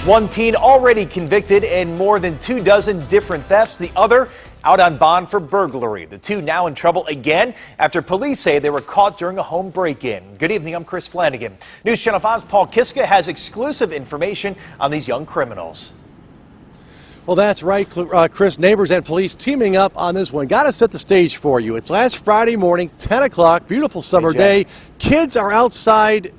One teen already convicted in more than 24 different thefts. The other out on bond for burglary. The two now in trouble again after police say they were caught during a home break-in. Good evening, I'm Chris Flanagan. News Channel 5's Paul Kiska has exclusive information on these young criminals. Well, that's right, Chris. Neighbors and police teaming up on this one. Got to set the stage for you. It's last Friday morning, 10 o'clock, beautiful summer day. Kids are outside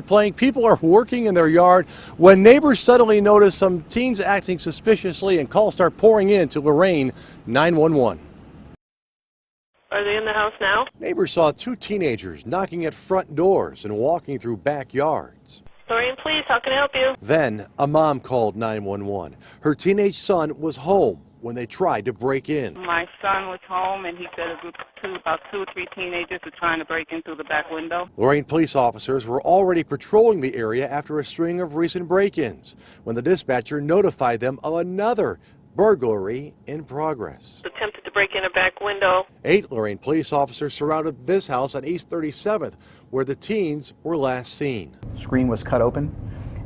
playing. People are working in their yard when neighbors suddenly notice some teens acting suspiciously and calls start pouring in to Lorraine 911. Are they in the house now? Neighbors saw two teenagers knocking at front doors and walking through backyards. Lorraine, please, how can I help you? Then a mom called 911. Her teenage son was home when they tried to break in. My son was home and he said a group of about two or three teenagers were trying to break in through the back window. Lorraine police officers were already patrolling the area after a string of recent break-ins when the dispatcher notified them of another burglary in progress. Attempted to break in a back window. 8 Lorraine police officers surrounded this house on East 37th where the teens were last seen. Screen was cut open,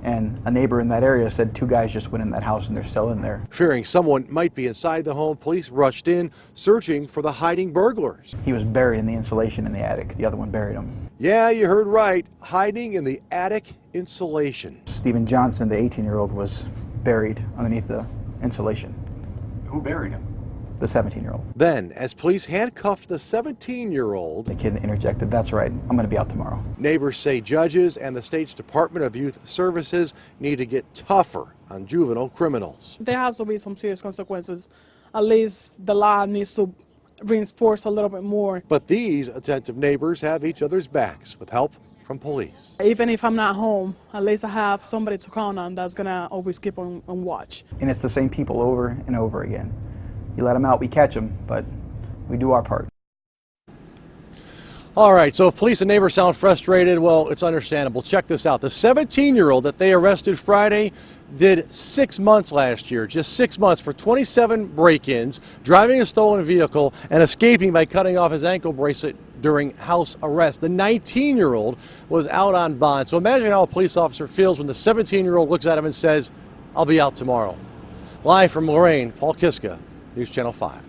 and a neighbor in that area said two guys just went in that house and they're still in there. Fearing someone might be inside the home, police rushed in, searching for the hiding burglars. He was buried in the insulation in the attic. The other one buried him. Yeah, you heard right. Hiding in the attic insulation. Stephen Johnson, the 18-year-old, was buried underneath the insulation. Who buried him? The 17-year-old. Then, as police handcuffed the 17-year-old, The kid interjected, "That's right, I'm going to be out tomorrow." neighbors say judges and the state's Department of Youth Services need to get tougher on juvenile criminals. There has to be some serious consequences. At least the law needs to reinforce a little bit more. But these attentive neighbors have each other's backs with help from police. Even if I'm not home, at least I have somebody to count on that's gonna always keep on watch. And it's the same people over and over again. You let them out, we catch them, but we do our part. All right, so if police and neighbors sound frustrated, well, it's understandable. Check this out. The 17-year-old that they arrested Friday did 6 months last year, just 6 months for 27 break-ins, driving a stolen vehicle, and escaping by cutting off his ankle bracelet during house arrest. The 19-year-old was out on bond. So imagine how a police officer feels when the 17-year-old looks at him and says, "I'll be out tomorrow." Live from Lorraine, Paul Kiska, News Channel 5.